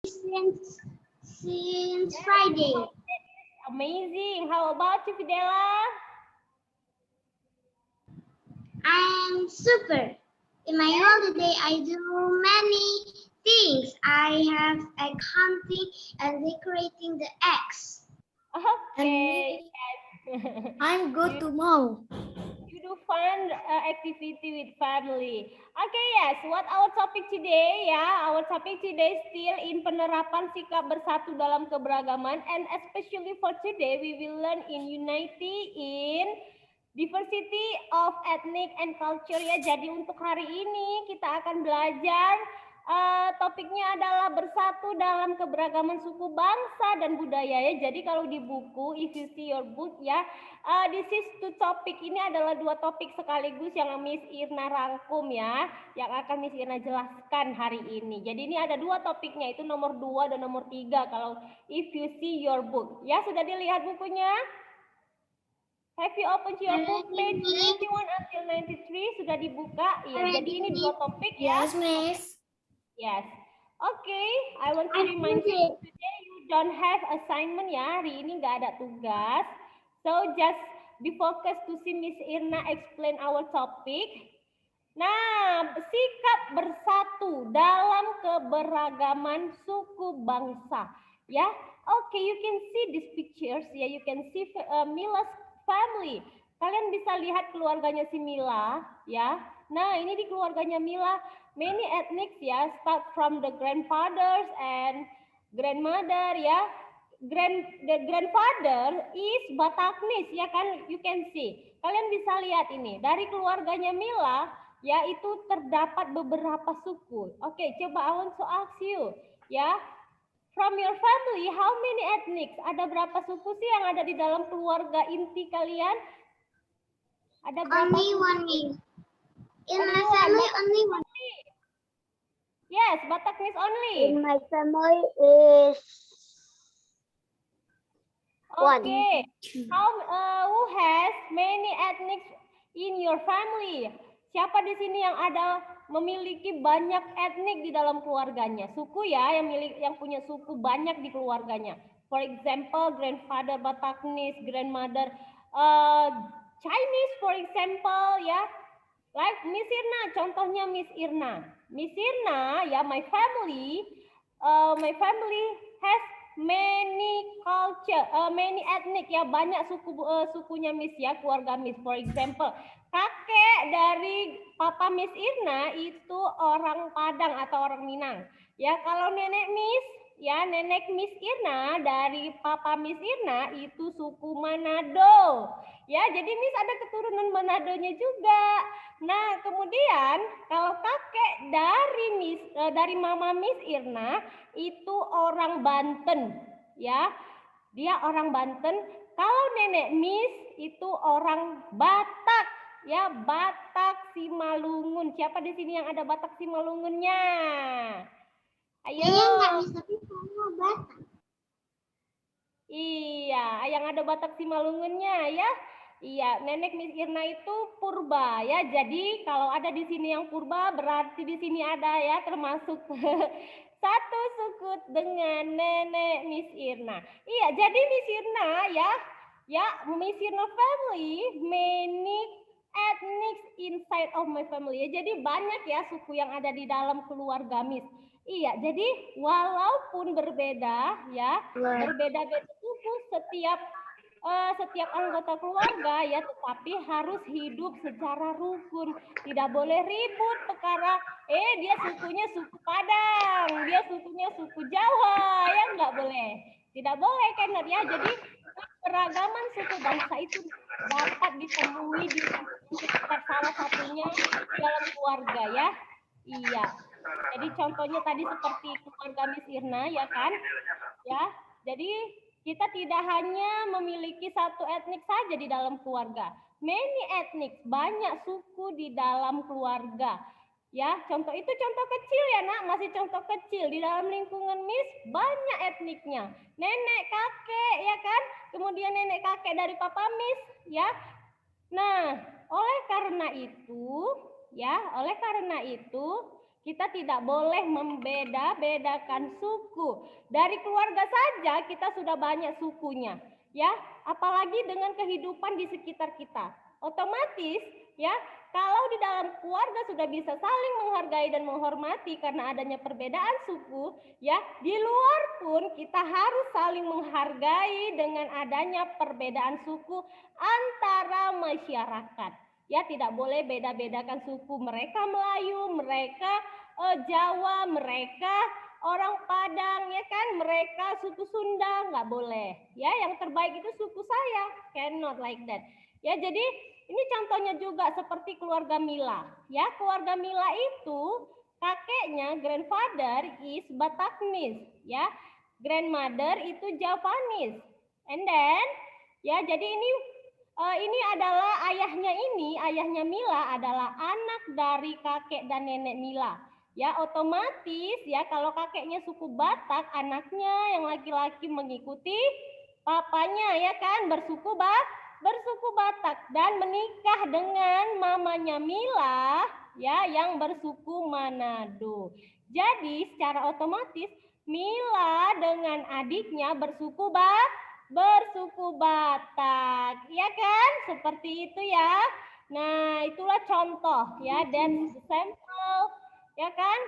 since Friday. Amazing. How about you, Fidela? I'm super. In my holiday, I do many things. I have egg hunting and decorating the eggs. Okay. I'm good to mall. You do fun activity with family. Okay, yes. What our topic today? Ya, our topic today still in penerapan sikap bersatu dalam keberagaman, and especially for today, we will learn in unity in diversity of ethnic and culture ya. Jadi untuk hari ini kita akan belajar topiknya adalah bersatu dalam keberagaman suku, bangsa dan budaya ya. Jadi kalau di buku, if you see your book ya, this is two topik, ini adalah dua topik sekaligus yang Miss Irna rangkum ya, yang akan Miss Irna jelaskan hari ini. Jadi ini ada dua topiknya, itu nomor 2 dan nomor 3 kalau if you see your book. Ya, sudah dilihat bukunya? Have you opened your book page 91 until 93? Sudah dibuka? Iya, jadi ini dua topik ya. Yes, Miss. Yes. Okay, I want to remind you today you don't have assignment ya. Hari ini nggak ada tugas. So just be focused to see Miss Irna explain our topic. Nah, sikap bersatu dalam keberagaman suku bangsa. Ya, okay, you can see these pictures. Ya, you can see Mila's family. Kalian bisa lihat keluarganya si Mila, ya. Nah, ini di keluarganya Mila. Many ethnics ya, start from the grandfathers and grandmother ya. The grandfather is Bataknis ya kan, you can see. Kalian bisa lihat ini dari keluarganya Mila ya, itu terdapat beberapa suku. Oke, coba I want to ask you ya. From your family, how many ethnics? Ada berapa suku sih yang ada di dalam keluarga inti kalian? Ada berapa? Only one name. In my family, only one. Yes, Bataknis only. In my family is one. Okay. Who has many ethnics in your family? Siapa di sini yang ada memiliki banyak etnik di dalam keluarganya? Suku ya, yang punya suku banyak di keluarganya. For example, grandfather Bataknis, grandmother Chinese, for example, ya. Like Miss Irna, contohnya Miss Irna. Miss Irna, ya, my family has many culture, many ethnic ya, banyak sukunya Miss ya, keluarga Miss. For example, kakek dari papa Miss Irna itu orang Padang atau orang Minang. Ya, kalau nenek Miss, ya nenek Miss Irna dari papa Miss Irna itu suku Manado. Ya, jadi Miss ada keturunan Manadonya juga. Nah, kemudian kalau kakek dari mama Miss Irna itu orang Banten, ya. Dia orang Banten. Kalau nenek Miss itu orang Batak, ya, Batak Simalungun. Siapa di sini yang ada Batak Simalungunnya? Ayo. Batak. Iya, yang ada Batak Simalungunnya ya. Iya, nenek Miss Irna itu purba ya. Jadi kalau ada di sini yang purba berarti di sini ada ya, termasuk satu suku dengan nenek Miss Irna. Iya, jadi Miss Irna ya Miss Irna family many ethnics inside of my family. Ya, jadi banyak ya suku yang ada di dalam keluarga Miss. Iya, jadi walaupun berbeda ya, berbeda-beda suku, setiap anggota keluarga ya, tetapi harus hidup secara rukun. Tidak boleh ribut perkara dia sukunya suku Padang, dia sukunya suku Jawa, ya nggak boleh. Tidak boleh kan ya. Jadi keragaman suku bangsa itu dapat ditemui di salah satunya dalam keluarga ya. Iya. Jadi contohnya tadi seperti keluarga Miss Irna ya kan? Ya. Jadi kita tidak hanya memiliki satu etnik saja di dalam keluarga. Many ethnic, banyak suku di dalam keluarga. Ya, contoh itu contoh kecil ya nak, masih contoh kecil. Di dalam lingkungan Miss banyak etniknya. Nenek, kakek ya kan? Kemudian nenek kakek dari papa Miss ya. Nah, oleh karena itu Kita tidak boleh membeda-bedakan suku. Dari keluarga saja kita sudah banyak sukunya, ya. Apalagi dengan kehidupan di sekitar kita. Otomatis, ya, kalau di dalam keluarga sudah bisa saling menghargai dan menghormati karena adanya perbedaan suku, ya, di luar pun kita harus saling menghargai dengan adanya perbedaan suku antara masyarakat. Ya, tidak boleh beda-bedakan suku. Mereka Melayu, mereka Jawa, mereka orang Padang, ya kan, mereka suku Sunda, nggak boleh. Ya, yang terbaik itu suku saya, cannot like that. Ya, jadi ini contohnya juga seperti keluarga Mila. Ya, keluarga Mila itu kakeknya grandfather is Bataknis, ya, grandmother itu Javanese, and then, ya, jadi ini adalah ayahnya Mila adalah anak dari kakek dan nenek Mila. Ya, otomatis ya kalau kakeknya suku Batak, anaknya yang laki-laki mengikuti papanya, ya kan, bersuku Batak dan menikah dengan mamanya Mila, ya, yang bersuku Manado. Jadi secara otomatis Mila dengan adiknya bersuku Batak, ya kan? Seperti itu ya. Nah, itulah contoh ya, dan sample, ya kan?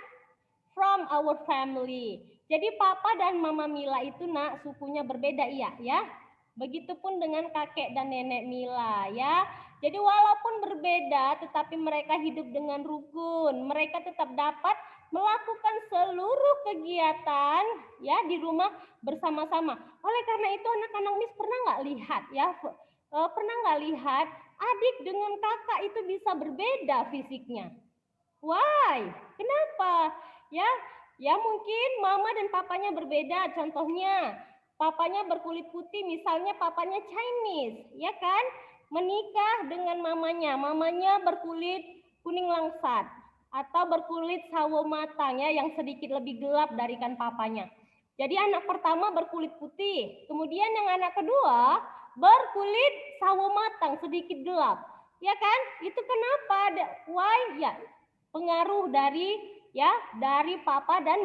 From our family. Jadi papa dan mama Mila itu nak sukunya berbeda, iya ya. Begitupun dengan kakek dan nenek Mila, ya. Jadi walaupun berbeda tetapi mereka hidup dengan rukun. Mereka tetap dapat melakukan seluruh kegiatan ya di rumah bersama-sama. Oleh karena itu anak-anak Miss pernah nggak lihat ya, pernah nggak lihat adik dengan kakak itu bisa berbeda fisiknya? Why? Kenapa? Ya mungkin mama dan papanya berbeda. Contohnya, papanya berkulit putih, misalnya papanya Chinese, ya kan? Menikah dengan mamanya berkulit kuning langsat atau berkulit sawo matang ya, yang sedikit lebih gelap dari kan papanya. Jadi anak pertama berkulit putih, kemudian yang anak kedua berkulit sawo matang sedikit gelap. Ya kan? Itu kenapa? Why? Ya, pengaruh dari papa dan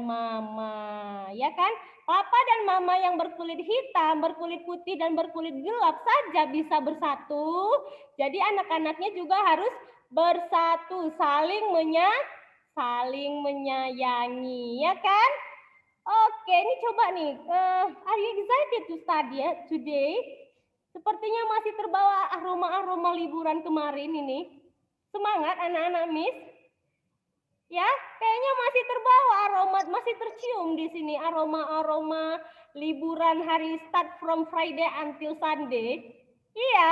mama, ya kan? Papa dan mama yang berkulit hitam, berkulit putih dan berkulit gelap saja bisa bersatu. Jadi anak-anaknya juga harus bersatu, saling menyayangi, ya kan? Oke, ini coba nih. Are you excited to study today? Sepertinya masih terbawa aroma-aroma liburan kemarin ini. Semangat anak-anak Miss. Ya, kayaknya masih terbawa aroma, masih tercium di sini aroma-aroma liburan hari start from Friday until Sunday. Iya.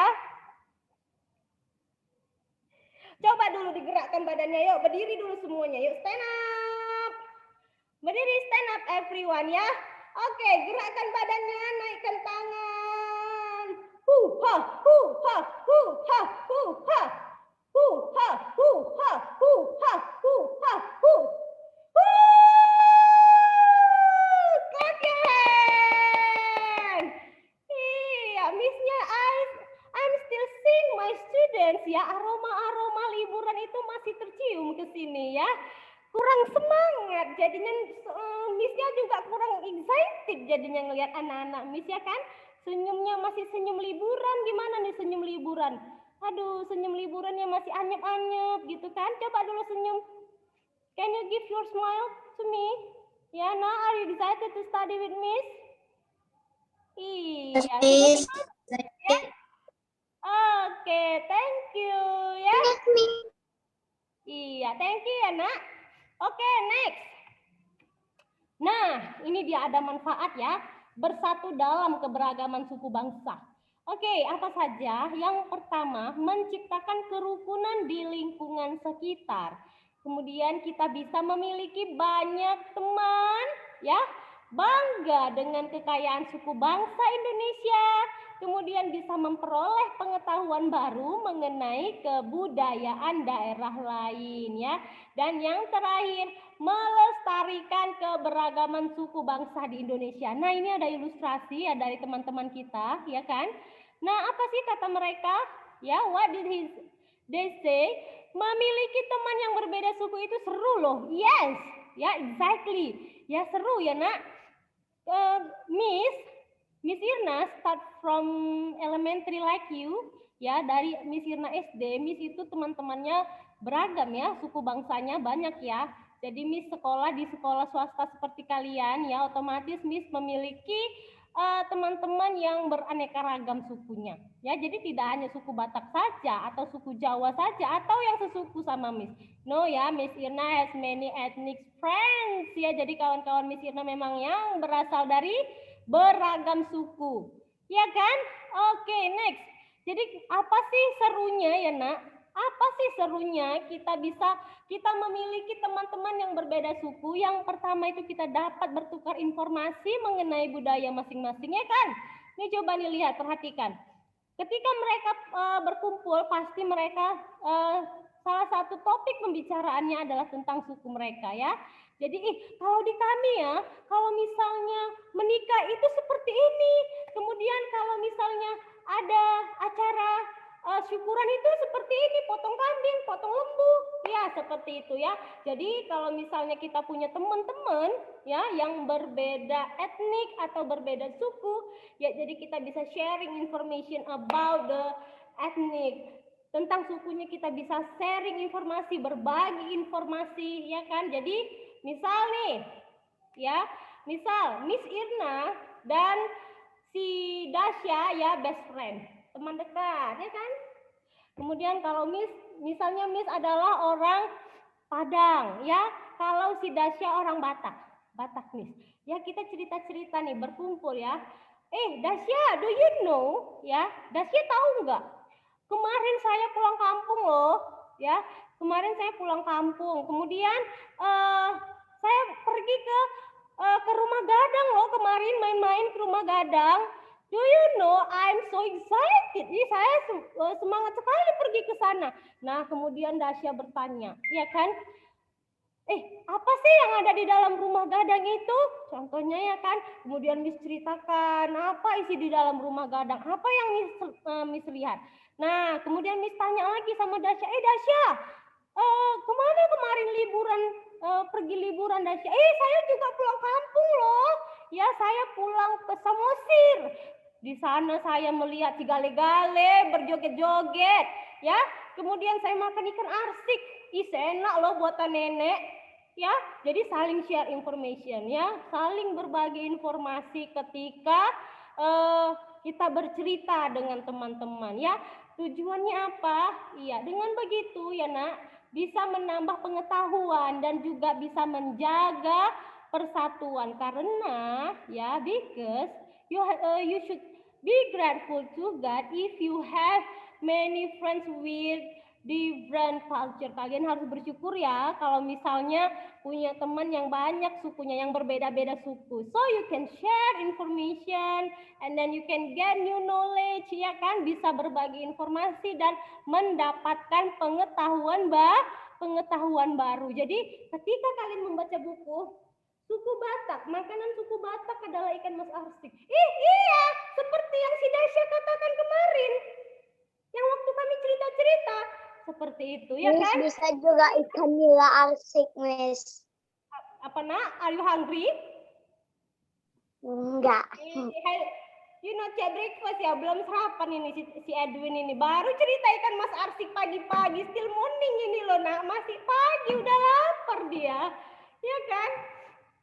Coba dulu digerakkan badannya, yuk berdiri dulu semuanya, yuk stand up. Berdiri, stand up everyone ya. Oke, gerakkan badannya, naikkan tangan. Hu-ha, hu-ha, hu-ha, hu-ha. Hu-ha, hu-ha, hu-ha, hu-ha, hu. Clap your hand. Iya, Miss-nya I'm still seeing my students ya. Aroma-aroma liburan itu masih tercium ke sini ya. Kurang semangat jadinya, Miss-nya juga kurang excited jadinya ngelihat anak-anak Miss ya kan. Senyumnya masih senyum liburan. Gimana nih senyum liburan? Aduh, senyum liburannya masih anyep-anyep gitu kan. Coba dulu senyum. Can you give your smile to me? Ya, now are you excited to study with Miss? Iya. Ya. Oke, thank you ya. Iya, thank you ya nak. Oke, next. Nah, ini dia ada manfaat ya. Bersatu dalam keberagaman suku bangsa. Oke, apa saja? Yang pertama, menciptakan kerukunan di lingkungan sekitar. Kemudian kita bisa memiliki banyak teman, ya. Bangga dengan kekayaan suku bangsa Indonesia. Kemudian bisa memperoleh pengetahuan baru mengenai kebudayaan daerah lain, ya. Dan yang terakhir, melestarikan keberagaman suku bangsa di Indonesia. Nah, ini ada ilustrasi ya dari teman-teman kita, ya kan? Nah, apa sih kata mereka? Ya, what did they say? memiliki teman yang berbeda suku itu seru loh. Yes, ya exactly. Ya seru ya nak. Miss Irna start from elementary like you. Ya dari Miss Irna SD, Miss itu teman-temannya beragam ya, suku bangsanya banyak ya. Jadi Miss sekolah di sekolah swasta seperti kalian ya, otomatis Miss memiliki teman-teman yang beraneka ragam sukunya. Ya, jadi tidak hanya suku Batak saja atau suku Jawa saja atau yang sesuku sama Miss. No ya, Miss Irna has many ethnic friends ya. Jadi kawan-kawan Miss Irna memang yang berasal dari beragam suku. Ya kan? Oke, next. Jadi apa sih serunya ya, Nak? Apa sih serunya kita memiliki teman-teman yang berbeda suku? Yang pertama itu kita dapat bertukar informasi mengenai budaya masing-masing, ya kan? Ini coba nih lihat, perhatikan. Ketika mereka berkumpul, pasti mereka salah satu topik pembicaraannya adalah tentang suku mereka ya. Jadi kalau di kami ya, kalau misalnya menikah itu seperti ini. Kemudian kalau misalnya ada acara syukuran itu seperti ini, potong kambing, potong lembu, ya seperti itu ya. Jadi kalau misalnya kita punya teman-teman ya yang berbeda etnik atau berbeda suku, ya jadi kita bisa sharing information about the ethnic. Tentang sukunya kita bisa sharing informasi, berbagi informasi, ya kan? Jadi misal nih, ya, misal Miss Irna dan si Dasya ya best friend, teman dekat, ya kan? Kemudian kalau misalnya Miss adalah orang Padang, ya. Kalau si Dasya orang Batak Miss. Ya kita cerita-cerita nih berkumpul ya. Dasya, do you know? Ya, Dasya tahu nggak? Kemarin saya pulang kampung loh, ya. Kemarin saya pulang kampung. Kemudian saya pergi ke rumah Gadang loh kemarin main-main ke rumah Gadang. Do you know I'm so excited. Jadi saya semangat sekali pergi ke sana. Nah, kemudian Dasya bertanya, ya kan? Apa sih yang ada di dalam rumah Gadang itu? Contohnya ya kan, kemudian Miss ceritakan apa isi di dalam rumah Gadang, apa yang Miss lihat. Nah, kemudian Miss tanya lagi sama Dasya, Dasya, kemana kemarin liburan, pergi liburan Dasya? Saya juga pulang kampung loh. Ya, saya pulang ke Samosir. Di sana saya melihat si gale-gale berjoget-joget, ya. Kemudian saya makan ikan arsik. Enak loh buatan nenek, ya. Jadi saling share information, ya. Saling berbagi informasi ketika kita bercerita dengan teman-teman, ya. Tujuannya apa? Iya, dengan begitu ya, Nak, bisa menambah pengetahuan dan juga bisa menjaga persatuan karena ya because you should be grateful to God if you have many friends with different culture. Kalian harus bersyukur ya kalau misalnya punya teman yang banyak sukunya, yang berbeda-beda suku. So you can share information and then you can get new knowledge, ya kan? Bisa berbagi informasi dan mendapatkan pengetahuan baru. Jadi ketika kalian membaca buku suku Batak, makanan suku Batak adalah ikan mas arsik. Iya, seperti yang si Dasya katakan kemarin. Yang waktu kami cerita-cerita. Seperti itu, ya Miss, kan? bisa juga ikan nila arsik, Miss. Apa, Nak? Are you hungry? Enggak. You know, cek breakfast ya, belum sarapan ini si Edwin ini. Baru cerita ikan mas arsik pagi-pagi, still morning ini loh, Nak. Masih pagi, udah lapar dia. Ya kan?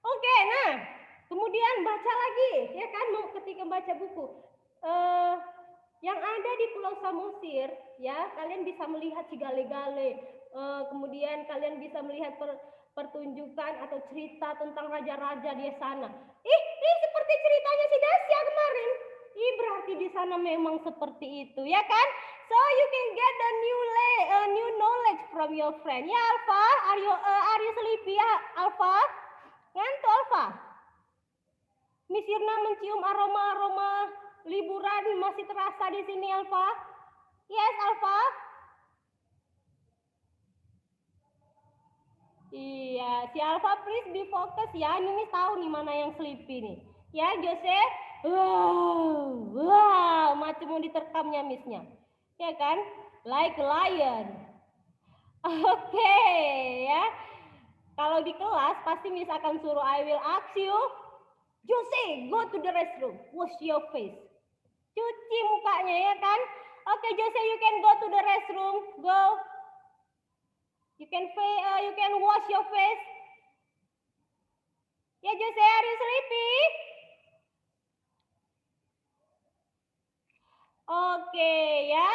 Oke, nah. Kemudian baca lagi, ya kan? Ketika baca buku. Yang ada di Pulau Samosir, ya, kalian bisa melihat si gale-gale. Kemudian kalian bisa melihat pertunjukan atau cerita tentang raja-raja di sana. Ini seperti ceritanya si Dasya kemarin. Berarti di sana memang seperti itu, ya kan? So you can get the new knowledge from your friend. Ya, Alfa, are you sleepy, Alfa? Ngantuk, Alfa? Miss Irna mencium aroma-aroma liburan masih terasa di sini, Alfa? Yes, Alfa? Iya, si Alfa please be focus ya. Ini tahu nih mana yang sleepy nih. Ya, Jose? Wow, macam mau diterkamnya Missnya. Ya kan? Like a lion. Oke, ya. Kalau di kelas pasti Miss akan suruh I will ask you, Jose, go to the restroom, wash your face. Cuci mukanya ya kan? Oke, Jose, you can go to the restroom, go. You can wash your face. Ya, Jose, are you sleepy? Oke, ya.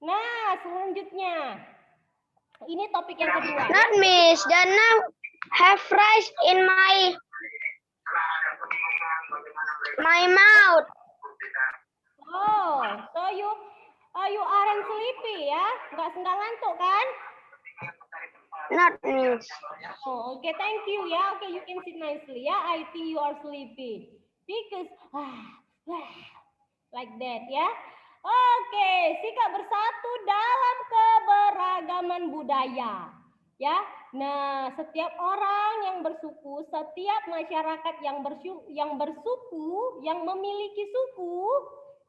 Nah, selanjutnya. Ini topik yang kedua. Not Miss, then now have rice in my mouth. Oh, so you aren't sleepy ya? Nggak ngantuk kan? Not Miss. Oh, okay, thank you ya. Okay, you can sit nicely ya. I think you are sleepy because like that ya. Oke, sikap bersatu dalam keberagaman budaya. Ya, nah setiap orang yang bersuku, setiap masyarakat yang bersuku, yang memiliki suku,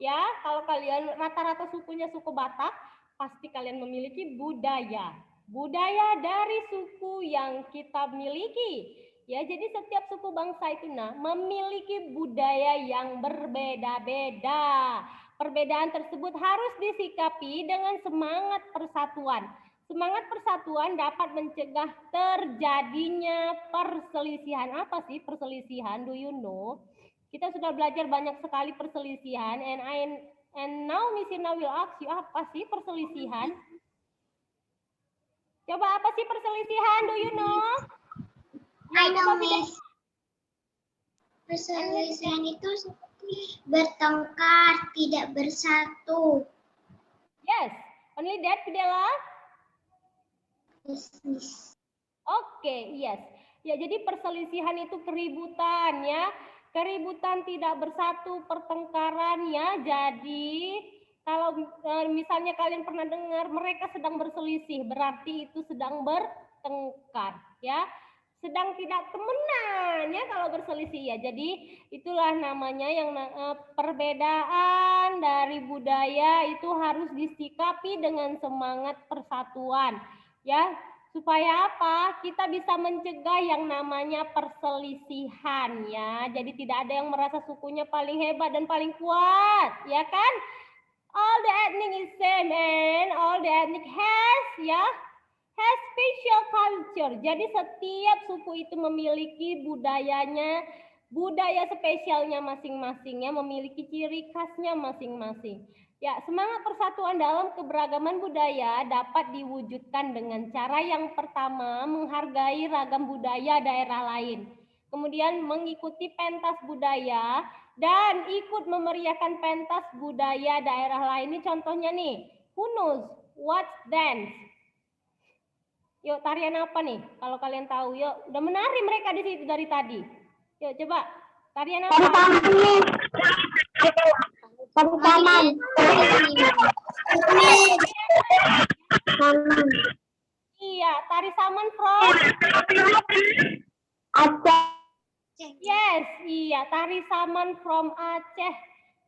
ya kalau kalian rata-rata sukunya suku Batak, pasti kalian memiliki budaya. Budaya dari suku yang kita miliki. Ya, jadi setiap suku bangsa itu memiliki budaya yang berbeda-beda. Perbedaan tersebut harus disikapi dengan semangat persatuan. Semangat persatuan dapat mencegah terjadinya perselisihan. Apa sih perselisihan? Do you know? Kita sudah belajar banyak sekali perselisihan. And now Miss Irna will ask you, apa sih perselisihan? Coba apa sih perselisihan? Do you know? I know, Miss. Perselisihan itu seperti bertengkar, tidak bersatu. Yes, only that, Fidela? Yes, Miss. Oke, yes. Ya, jadi perselisihan itu keributan ya. Keributan tidak bersatu, pertengkaran ya. Jadi kalau misalnya kalian pernah dengar mereka sedang berselisih, berarti itu sedang bertengkar ya. Sedang tidak temenan ya kalau berselisih ya. Jadi itulah namanya yang perbedaan dari budaya itu harus disikapi dengan semangat persatuan ya. Supaya apa? Kita bisa mencegah yang namanya perselisihan ya. Jadi tidak ada yang merasa sukunya paling hebat dan paling kuat, ya kan? All the ethnic is same and all the ethnic has special culture. Jadi setiap suku itu memiliki budayanya, budaya spesialnya masing-masing ya, memiliki ciri khasnya masing-masing. Ya, semangat persatuan dalam keberagaman budaya dapat diwujudkan dengan cara yang pertama, menghargai ragam budaya daerah lain. Kemudian mengikuti pentas budaya dan ikut memeriahkan pentas budaya daerah lain. Ini contohnya nih, who knows what dance? Yuk, tarian apa nih? Kalau kalian tahu, yuk. Udah menari mereka di situ dari tadi. Yuk, coba. Tarian apa? Taman. Iya, tari saman from Aceh. Yes, iya, tari saman from Aceh.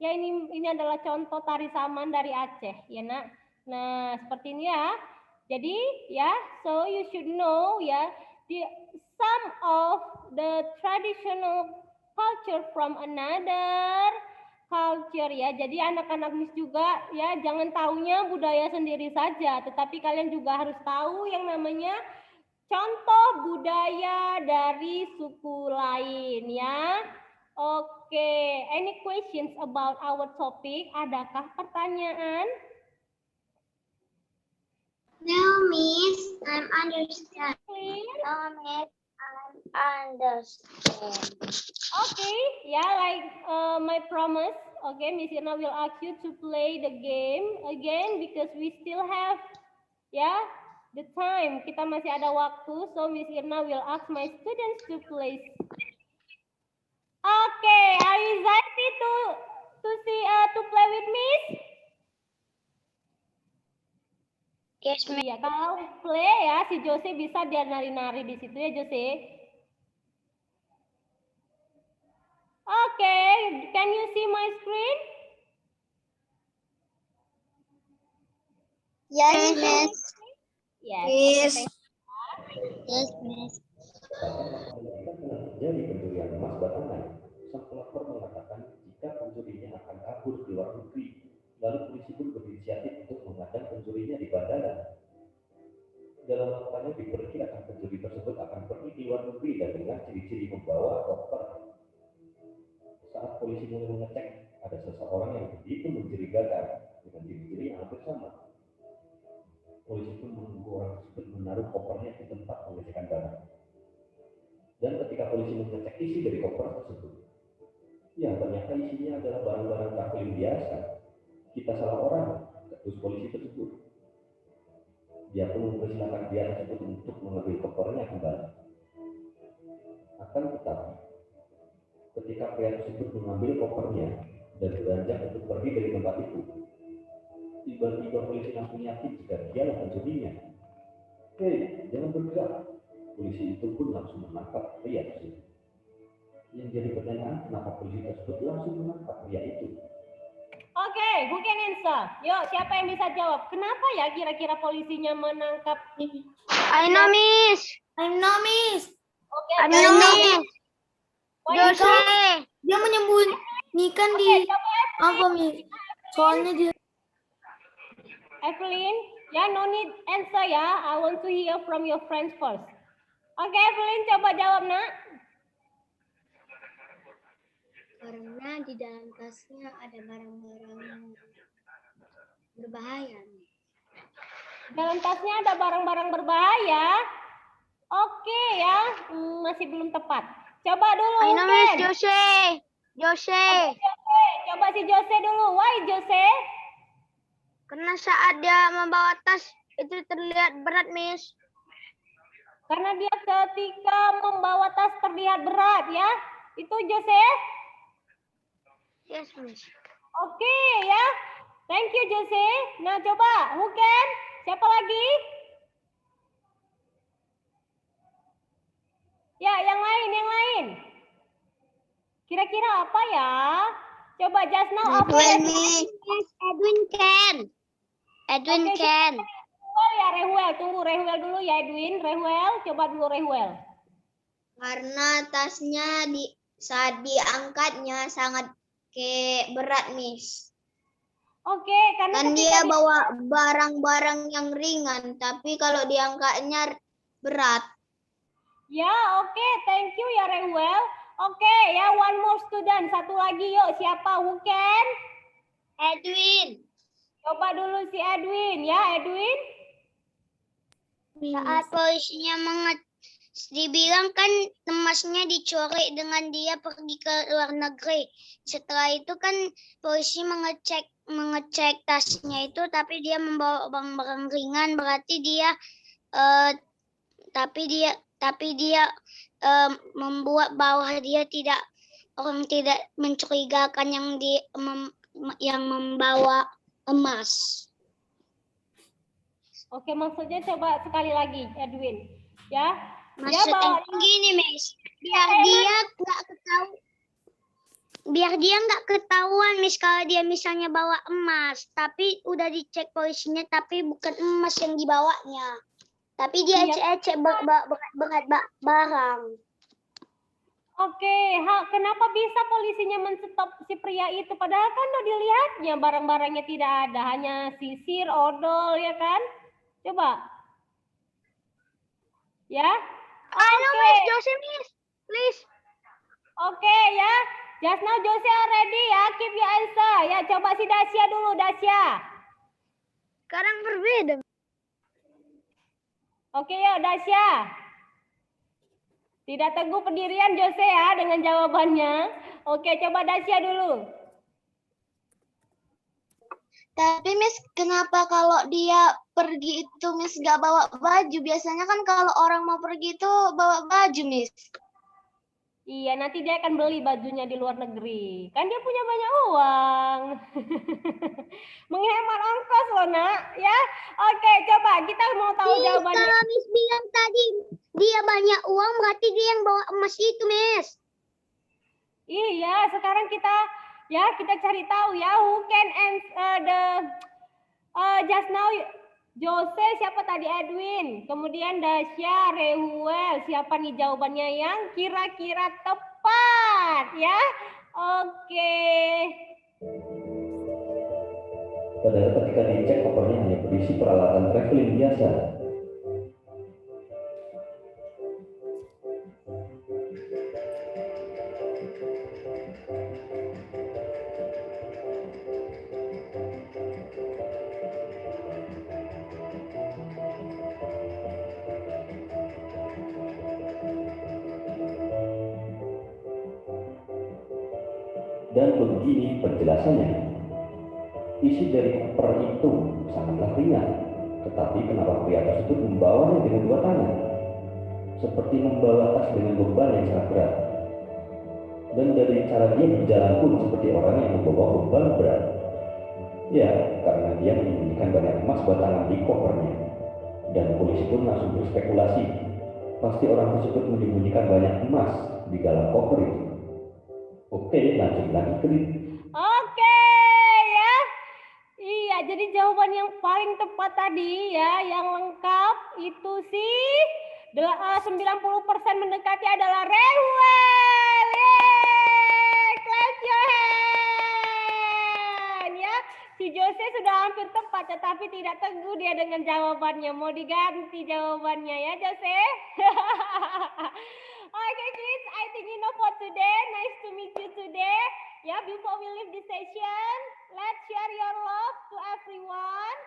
Ya, ini adalah contoh tari saman dari Aceh, ya, Nak. Nah, seperti ini ya. Jadi, ya, so you should know ya, some of the traditional culture from another culture ya. Jadi anak-anak Miss juga ya jangan taunya budaya sendiri saja, tetapi kalian juga harus tahu yang namanya contoh budaya dari suku lain ya. Oke, any questions about our topic? Adakah pertanyaan? No, Miss, I'm understand. Clear? No, Miss, I'm understand. Okay, yeah, like my promise. Okay, Miss Irna will ask you to play the game again because we still have, yeah, the time. Kita masih ada waktu, so Miss Irna will ask my students to play. Okay, are you excited to play with Miss? Yes, Miss. Iya, kalau play ya si Jose bisa dia nari-nari di situ ya Jose. Okay, can you see my screen? Yes, Miss. Yes. Yes, Miss. Terjadi pencurian emas batangan. Sang pelapor mengatakan jika pencurinya akan kabur ke luar negeri, lalu polisi pun berinisiatif untuk mengadang pencurinya di bandara. Dalam laporannya diperkirakan pencuri tersebut akan pergi ke luar negeri dan dengan ciri-ciri membawa koper. Saat polisi mulai mengecek, ada seseorang yang begitu mencurigakan dengan ciri-ciri yang hampir sama. Polisi pun menunggu orang tersebut menaruh kopernya di tempat pengecekan barang. Dan ketika polisi mengecek isi dari koper tersebut, ya ternyata isinya adalah barang-barang traveling biasa. Kita salah orang, ketus polisi tersebut. Dia pun mempersilahkan dia tersebut untuk mengambil kopernya kembali. Akan tetapi, ketika pria tersebut mengambil kopernya dan beranjak untuk pergi dari tempat itu, tiba-tiba polisi langsung yakin jika dialah pencurinya. Hei, jangan bergerak. Polisi itu pun langsung menangkap pria tersebut. Yang jadi pertanyaan, kenapa polisi tersebut langsung menangkap pria itu? Oke, who can answer? Yuk, siapa yang bisa jawab? Kenapa ya kira-kira polisinya menangkap? I know, Miss. I know, Miss. Oke, I know, Miss. why- Jose. Dia menyembunyikan di apa, Miss? Soalnya dia Evelyn, ya no need answer ya. I want to hear from your friends first. Oke, Evelyn, coba jawab, nak. Karena di dalam tasnya ada barang-barang berbahaya. Dalam tasnya ada barang-barang berbahaya. Oke ya, masih belum tepat. Coba dulu, I know, Miss. Ken. Jose. Jose. Jose, coba si Jose dulu. Why Jose? Karena saat dia membawa tas itu terlihat berat, Miss. Karena dia ketika membawa tas terlihat berat ya. Itu Jose. Yes, Miss. Oke ya. Thank you Jose. Nah coba, who can? Siapa lagi? Ya, yang lain. Kira-kira apa ya? Coba just now apa ya? Edwin can. Edwin Oke, can. Rehuel ya Rehuel. Tunggu Rehuel dulu ya Edwin. Rehuel, coba dulu Rehuel. Karena tasnya saat diangkatnya sangat berat, Miss. Oke, karena Dan ketika dia bawa barang-barang yang ringan, tapi kalau diangkatnya berat. Ya, oke, thank you ya Rehuel. Oke, ya one more student. Satu lagi yuk, siapa? Who can? Edwin. Coba dulu si Edwin ya, Edwin. Saat polisinya dibilang kan emasnya dicuri dengan dia pergi ke luar negeri. Setelah itu kan polisi mengecek tasnya itu, tapi dia membawa barang-barang ringan, berarti dia membuat bahwa dia tidak mencurigakan yang membawa emas. Oke, maksudnya coba sekali lagi Edwin. Ya. Maksudnya gini, Miss. Biar dia nggak ketahuan, Miss, kalau dia misalnya bawa emas, tapi udah dicek polisinya, tapi bukan emas yang dibawanya. Tapi dia ecek-ecek berat barang. Oke, kenapa bisa polisinya menstop si pria itu? Padahal kan udah dilihatnya barang-barangnya tidak ada, hanya sisir, odol, ya kan? Coba. Ya. Oke. Jose, Miss, please. Oke ya. Just now Jose already ya. Keep your answer. Ya, coba si Dasya dulu, Dasya. Sekarang berbeda. Oke ya, Dasya. Tidak teguh pendirian Jose ya dengan jawabannya. Oke, coba Dasya dulu. Tapi Miss, kenapa kalau dia pergi itu Miss gak bawa baju? Biasanya kan kalau orang mau pergi itu bawa baju, Miss. Iya, nanti dia akan beli bajunya di luar negeri. Kan dia punya banyak uang. Menghemat ongkos loh, Nak. Ya, oke, coba kita mau tahu jawabannya. Kalau Miss bilang tadi dia banyak uang, berarti dia yang bawa emas itu, Miss. Iya, sekarang kita cari tahu ya. Who can answer the just now Jose, siapa tadi? Edwin. Kemudian Dasya, Reuel. Siapa nih jawabannya yang kira-kira tepat ya? Oke. Padahal ketika dicek kopernya hanya berisi peralatan traveling biasa. Dan begini penjelasannya. Isi dari koper itu sangatlah ringan, tetapi kenapa pria tersebut membawanya dengan dua tangan? Seperti membawa tas dengan beban yang sangat berat. Dan dari cara dia berjalan pun seperti orang yang membawa beban berat. Ya, karena dia menyembunyikan banyak emas batangan di kopernya. Dan polisi pun langsung berspekulasi. Pasti orang tersebut menyembunyikan banyak emas di dalam koper itu. Oke, lanjut lagi ke Oke ya. Iya, jadi jawaban yang paling tepat tadi ya, yang lengkap itu sih 90% mendekati adalah Reuel. Yeay, clap your hand ya. Si Jose sudah hampir tepat, tetapi tidak teguh dia dengan jawabannya. Mau diganti jawabannya ya, Jose? Okay, kids, I think enough for today. Nice to meet you today. Yeah, before we leave this session, let's share your love to everyone.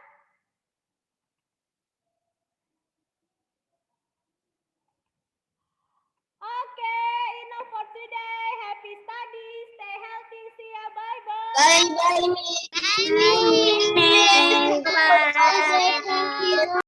Okay, enough for today. Happy studies. Stay healthy. See ya. Bye-bye. Bye bye, Miss. Bye. Bye.